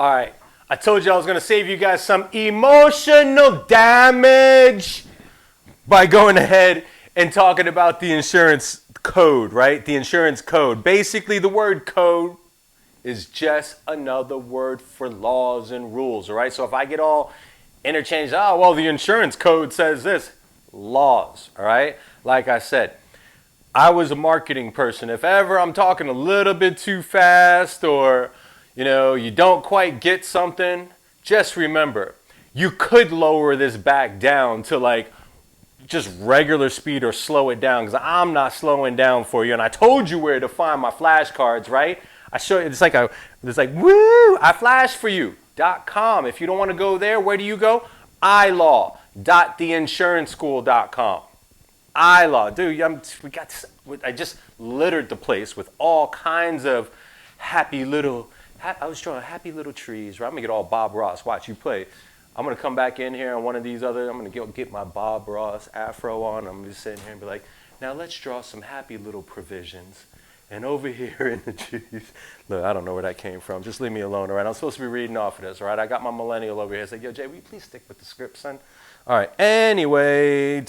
All right. I told you I was going to save you guys some emotional damage by going ahead and talking about the insurance code, right? The insurance code. Basically, the word code is just another word for laws and rules, all right? So if I get all interchanged, oh, well, the insurance code says this. Laws, all right? Like I said, I was a marketing person. If ever I'm talking a little bit too fast or, you don't quite get something, just remember, you could lower this back down to like just regular speed or slow it down, because I'm not slowing down for you. And I told you where to find my flashcards, right? I show you, it's like woo, I flash for you.com. If you don't want to go there, where do you go? iLaw.theinsuranceschool.com. iLaw, dude, I just littered the place with all kinds of happy little trees, right? I'm gonna get all Bob Ross. Watch you play. I'm gonna come back in here on one of these other, I'm gonna get my Bob Ross afro on. I'm just sitting here and be like, now let's draw some happy little provisions. And over here in the trees, look, I don't know where that came from. Just leave me alone, all right? I'm supposed to be reading off of this, all right? I got my millennial over here. It's like, yo, Jay, will you please stick with the script, son? All right, anyway, ...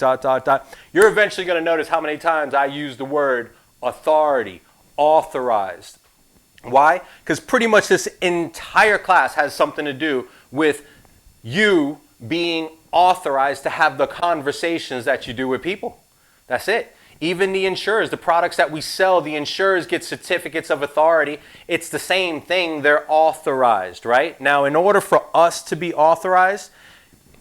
You're eventually going to notice how many times I use the word authority, authorized. Why? Because pretty much this entire class has something to do with you being authorized to have the conversations that you do with people. That's it. Even the insurers, the products that we sell, the insurers get certificates of authority. It's the same thing. They're authorized, right? Now, in order for us to be authorized,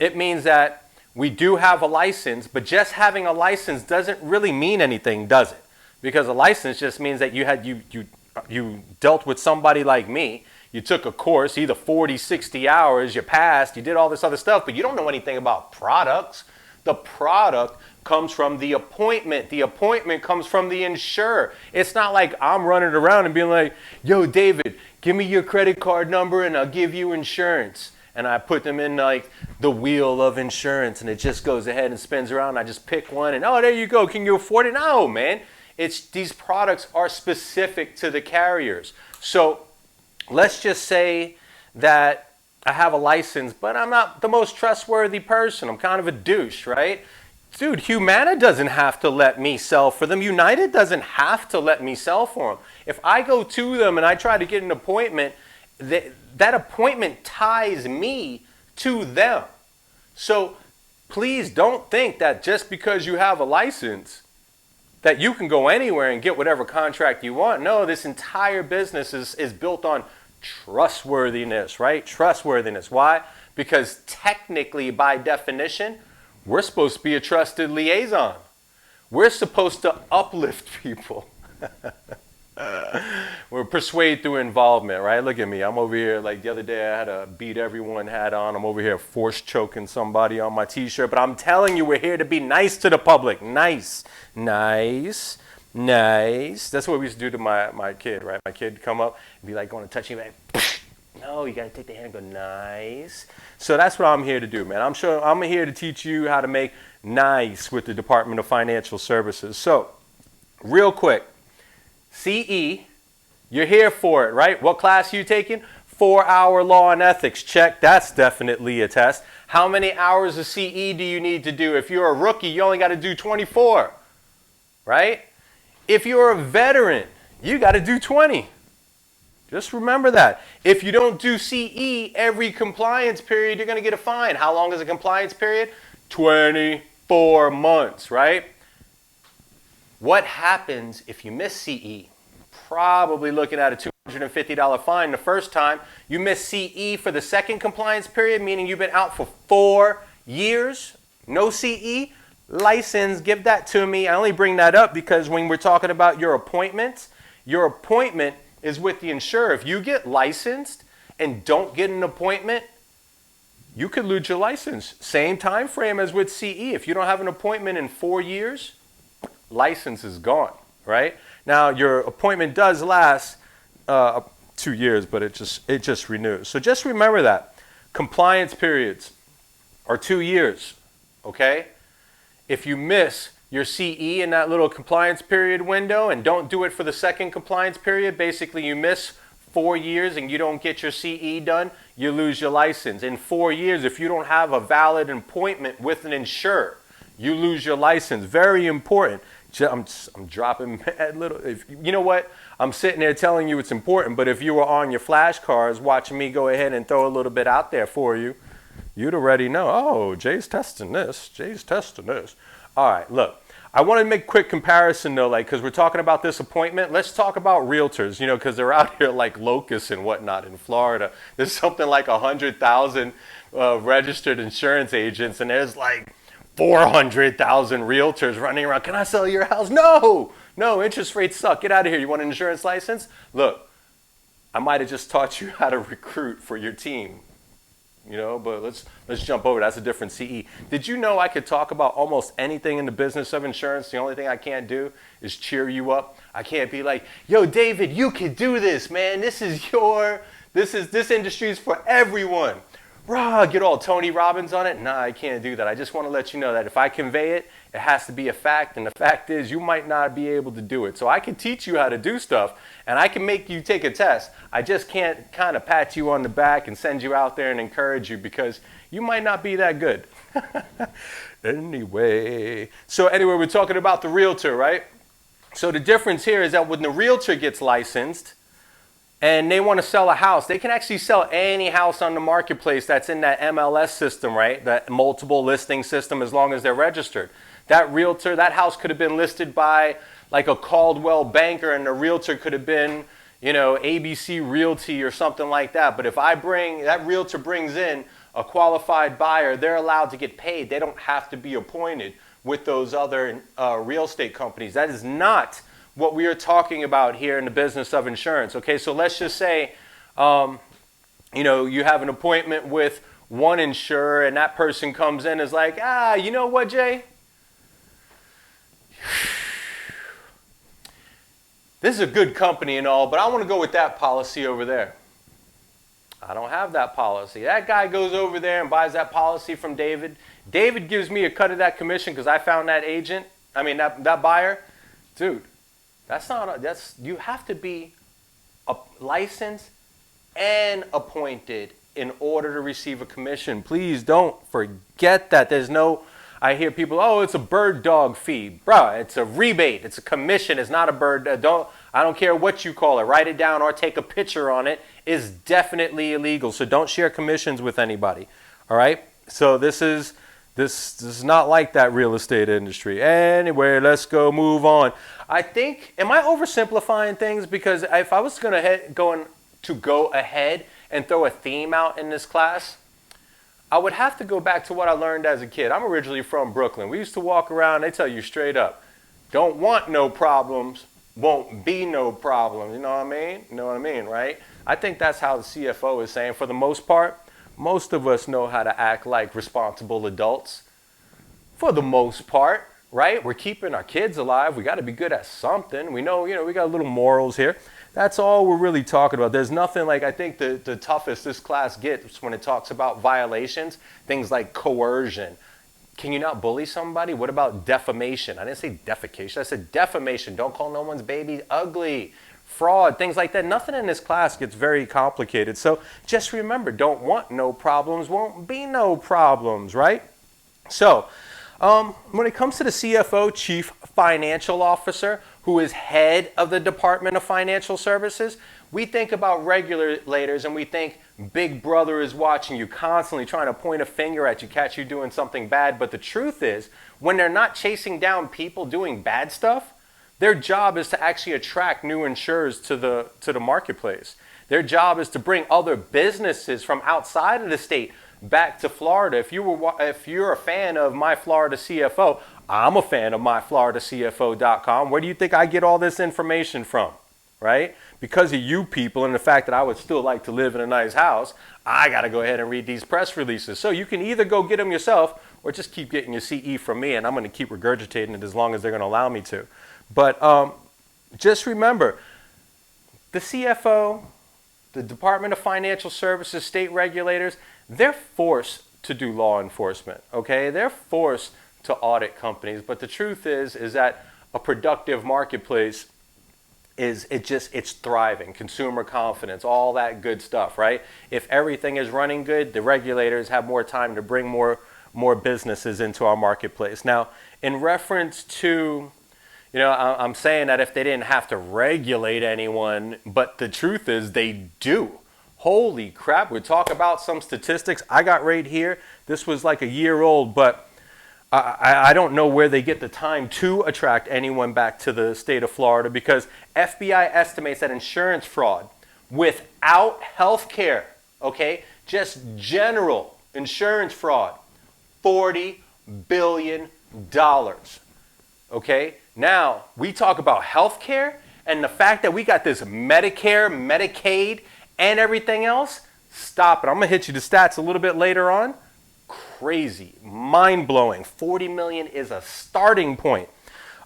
it means that we do have a license, but just having a license doesn't really mean anything, does it? Because a license just means that you dealt with somebody like me. You took a course, either 40, 60 hours, you passed, you did all this other stuff, but you don't know anything about products. The product comes from the appointment. The appointment comes from the insurer. It's not like I'm running around and being like, yo, David, give me your credit card number and I'll give you insurance. And I put them in like the wheel of insurance and it just goes ahead and spins around. I just pick one and, oh, there you go. Can you afford it? No, man. These products are specific to the carriers. So let's just say that I have a license, but I'm not the most trustworthy person. I'm kind of a douche, right? Dude, Humana doesn't have to let me sell for them. United doesn't have to let me sell for them. If I go to them and I try to get an appointment, that appointment ties me to them. So please don't think that just because you have a license that you can go anywhere and get whatever contract you want. No, this entire business is built on trustworthiness, right? Trustworthiness. Why? Because technically, by definition, we're supposed to be a trusted liaison. We're supposed to uplift people. We're persuade through involvement, right? Look at me. I'm over here, like the other day I had a beat everyone hat on. I'm over here force choking somebody on my t-shirt. But I'm telling you, we're here to be nice to the public. Nice. Nice. Nice. That's what we used to do to my kid, right? My kid would come up and be like, going to touch you, like, no, you got to take the hand and go, nice. So that's what I'm here to do, man. I'm here to teach you how to make nice with the Department of Financial Services. So, real quick, CE, you're here for it, right? What class are you taking? 4-hour law and ethics. Check. That's definitely a test. How many hours of CE do you need to do? If you're a rookie, you only got to do 24, right? If you're a veteran, you got to do 20. Just remember that. If you don't do CE every compliance period, you're going to get a fine. How long is a compliance period? 24 months, right? What happens if you miss CE? Probably looking at a $250 fine the first time. You miss CE for the second compliance period, meaning you've been out for 4 years. No CE. License, give that to me. I only bring that up because when we're talking about your appointment is with the insurer. If you get licensed and don't get an appointment, you could lose your license. Same time frame as with CE. If you don't have an appointment in 4 years, license is gone, right? Now, your appointment does last 2 years, but it just renews. So just remember that. Compliance periods are 2 years, okay? If you miss your CE in that little compliance period window and don't do it for the second compliance period, basically you miss 4 years and you don't get your CE done, you lose your license. In 4 years, if you don't have a valid appointment with an insurer, you lose your license. Very important. I'm dropping mad little. You know what? I'm sitting there telling you it's important, but if you were on your flashcards watching me go ahead and throw a little bit out there for you, you'd already know. Oh, Jay's testing this. Jay's testing this. All right, look. I want to make a quick comparison though, like, because we're talking about this appointment. Let's talk about realtors, you know, because they're out here like locusts and whatnot in Florida. There's something like 100,000 registered insurance agents, and there's like 400,000 realtors running around. Can I sell your house? No, interest rates suck. Get out of here. You want an insurance license? Look, I might have just taught you how to recruit for your team. You know, but let's jump over. That's a different CE. Did you know I could talk about almost anything in the business of insurance? The only thing I can't do is cheer you up. I can't be like, yo, David, you can do this, man. This industry is for everyone. Rah, get all Tony Robbins on it. Nah, I can't do that. I just want to let you know that if I convey it, it has to be a fact. And the fact is you might not be able to do it. So I can teach you how to do stuff and I can make you take a test. I just can't kind of pat you on the back and send you out there and encourage you because you might not be that good. Anyway, we're talking about the realtor, right? So the difference here is that when the realtor gets licensed, and they want to sell a house, they can actually sell any house on the marketplace that's in that MLS system, right? That multiple listing system, as long as they're registered. That realtor, that house could have been listed by like a Caldwell banker, and the realtor could have been, you know, ABC Realty or something like that. But if that realtor brings in a qualified buyer, they're allowed to get paid. They don't have to be appointed with those other real estate companies. That is not what we are talking about here in the business of insurance. Okay, so let's just say, you know, you have an appointment with one insurer and that person comes in and is like, you know what, Jay? This is a good company and all, but I want to go with that policy over there. I don't have that policy. That guy goes over there and buys that policy from David. David gives me a cut of that commission because I found that agent. That buyer. Dude. You have to be licensed and appointed in order to receive a commission. Please don't forget that. I hear people, it's a bird dog fee. Bruh, it's a rebate. It's a commission. It's not a bird. I don't care what you call it. Write it down or take a picture on it. Is definitely illegal. So don't share commissions with anybody. All right? So this is not like that real estate industry. Anyway, let's move on. I think, am I oversimplifying things? Because if I was going to go ahead and throw a theme out in this class, I would have to go back to what I learned as a kid. I'm originally from Brooklyn. We used to walk around, they tell you straight up, don't want no problems, won't be no problems. You know what I mean? You know what I mean, right? I think that's how the CFO is saying. For the most part, most of us know how to act like responsible adults. For the most part, right? We're keeping our kids alive. We got to be good at something. We know, we got little morals here. That's all we're really talking about. There's nothing like, I think the toughest this class gets when it talks about violations, things like coercion. Can you not bully somebody? What about defamation? I didn't say defecation. I said defamation. Don't call no one's baby ugly. Fraud, things like that. Nothing in this class gets very complicated. So just remember, don't want no problems, won't be no problems, right? So when it comes to the CFO, Chief Financial Officer, who is head of the Department of Financial Services, we think about regulators and we think Big Brother is watching you, constantly trying to point a finger at you, catch you doing something bad. But the truth is, when they're not chasing down people doing bad stuff, their job is to actually attract new insurers to the marketplace. Their job is to bring other businesses from outside of the state back to Florida. If you're a fan of My Florida CFO, I'm a fan of myfloridacfo.com. Where do you think I get all this information from? Right? Because of you people and the fact that I would still like to live in a nice house, I got to go ahead and read these press releases. So you can either go get them yourself or just keep getting your CE from me, and I'm going to keep regurgitating it as long as they're going to allow me to. But just remember, the CFO, the Department of Financial Services, state regulators, they're forced to do law enforcement, okay? They're forced to audit companies. But the truth is that a productive marketplace it's thriving. Consumer confidence, all that good stuff, right? If everything is running good, the regulators have more time to bring more businesses into our marketplace. Now, in reference to, I'm saying that if they didn't have to regulate anyone, but the truth is they do. Holy crap, we talk about some statistics I got right here. This was like a year old, but I don't know where they get the time to attract anyone back to the state of Florida, because FBI estimates that insurance fraud without health care, okay, just general insurance fraud, $40 billion, okay? Now, we talk about health care and the fact that we got this Medicare, Medicaid, and everything else. Stop it. I'm going to hit you the stats a little bit later on. Crazy, mind-blowing. 40 million is a starting point.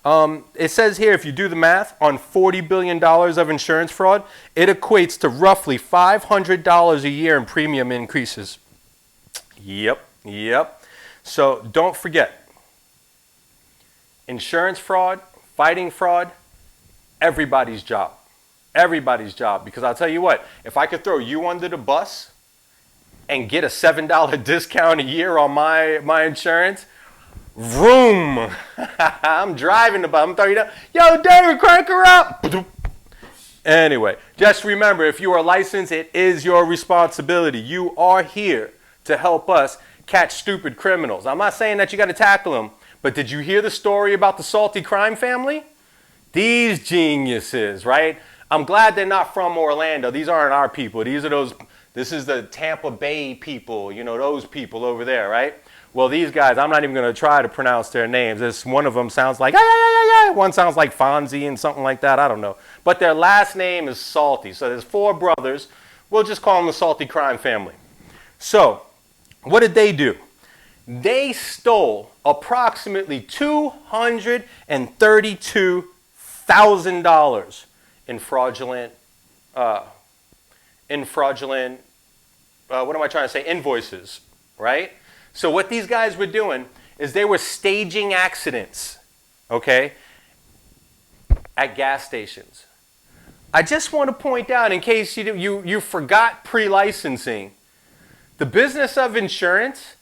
It says here, if you do the math on $40 billion of insurance fraud, it equates to roughly $500 a year in premium increases. Yep. So don't forget, insurance fraud, fighting fraud, everybody's job. Everybody's job. Because I'll tell you what, if I could throw you under the bus and get a $7 discount a year on my insurance, vroom. I'm driving the bus. I'm throwing you down. Yo, David, crank her up. Anyway, just remember, if you are licensed, it is your responsibility. You are here to help us catch stupid criminals. I'm not saying that you got to tackle them, but did you hear the story about the salty crime family? These geniuses, right? I'm glad they're not from Orlando. These aren't our people. This is the Tampa Bay people, those people over there, right? Well, these guys, I'm not even going to try to pronounce their names. One of them sounds like, one sounds like Fonzie and something like that. I don't know. But their last name is Salty. So there's 4 brothers. We'll just call them the Salty Crime family. So what did they do? They stole approximately $232,000 in fraudulent, invoices, right? So what these guys were doing is they were staging accidents, okay, at gas stations. I just want to point out, in case you forgot pre-licensing, the business of insurance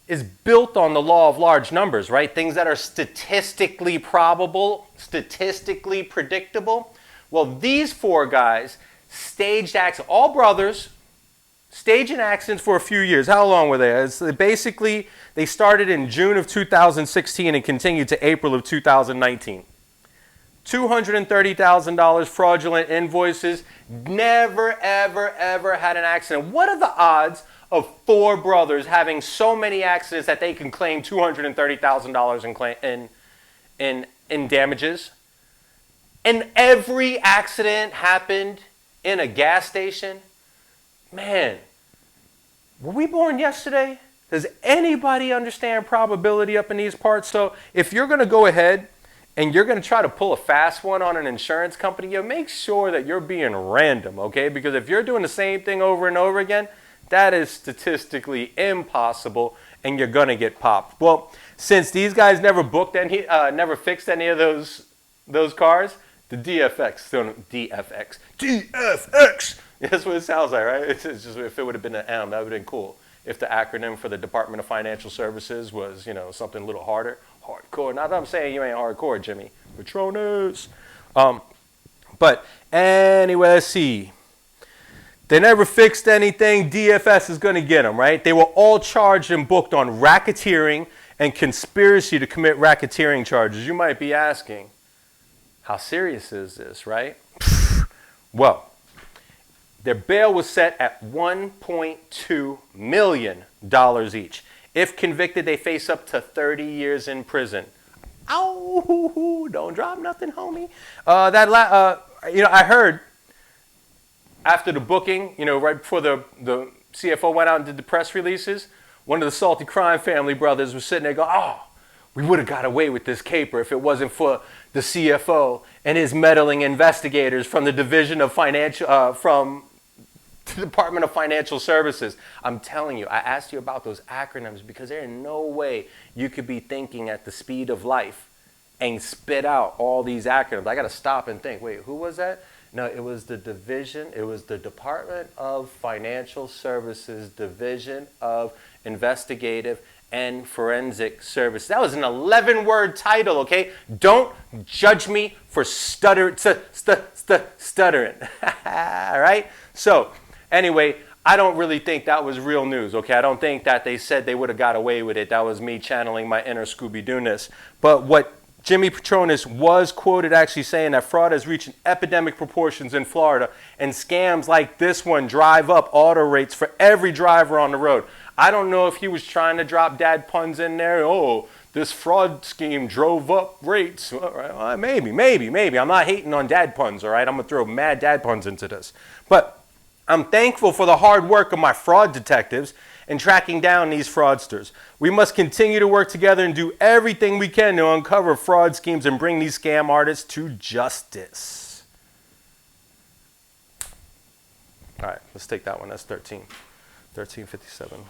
is built on the law of large numbers, right? Things that are statistically probable, statistically predictable. Well, these 4 guys staged accidents, all brothers, staging accidents for a few years. How long were they? Basically, they started in June of 2016 and continued to April of 2019. $230,000 fraudulent invoices. Never, ever, ever had an accident. What are the odds of 4 brothers having so many accidents that they can claim $230,000 in damages? And every accident happened in a gas station? Man, were we born yesterday? Does anybody understand probability up in these parts? So if you're going to go ahead and you're going to try to pull a fast one on an insurance company, make sure that you're being random, okay? Because if you're doing the same thing over and over again, that is statistically impossible, and you're going to get popped. Well, since these guys never fixed any of those cars, the DFX. That's what it sounds like, right? It's just, if it would have been an M, that would have been cool. If the acronym for the Department of Financial Services was, something a little harder, hardcore. Not that I'm saying you ain't hardcore, Jimmy. Patronus. But anyway, let's see. They never fixed anything. DFS is going to get them, right? They were all charged and booked on racketeering and conspiracy to commit racketeering charges. You might be asking, how serious is this, right? Well, their bail was set at $1.2 million each. If convicted, they face up to 30 years in prison. Ow! Don't drop nothing, homie. I heard after the booking, right before the CFO went out and did the press releases, one of the Salty Crime family brothers was sitting there going, "Oh, we would have got away with this caper if it wasn't for the CFO and his meddling investigators from the Division of from the Department of Financial Services." I'm telling you, I asked you about those acronyms because there's no way you could be thinking at the speed of life and spit out all these acronyms. I got to stop and think, wait, who was that? No, it was the division, it was the Department of Financial Services Division of Investigative and Forensic Service. That was an 11-word title, okay? Don't judge me for stuttering. All right? So, anyway, I don't really think that was real news, okay? I don't think that they said they would have got away with it. That was me channeling my inner Scooby-Doo-ness. But what Jimmy Patronis was quoted actually saying that fraud has reached epidemic proportions in Florida, and scams like this one drive up auto rates for every driver on the road. I don't know if he was trying to drop dad puns in there. Oh, this fraud scheme drove up rates. Maybe. I'm not hating on dad puns, all right? I'm going to throw mad dad puns into this. But I'm thankful for the hard work of my fraud detectives in tracking down these fraudsters. We must continue to work together and do everything we can to uncover fraud schemes and bring these scam artists to justice. All right, let's take that one. That's 1357.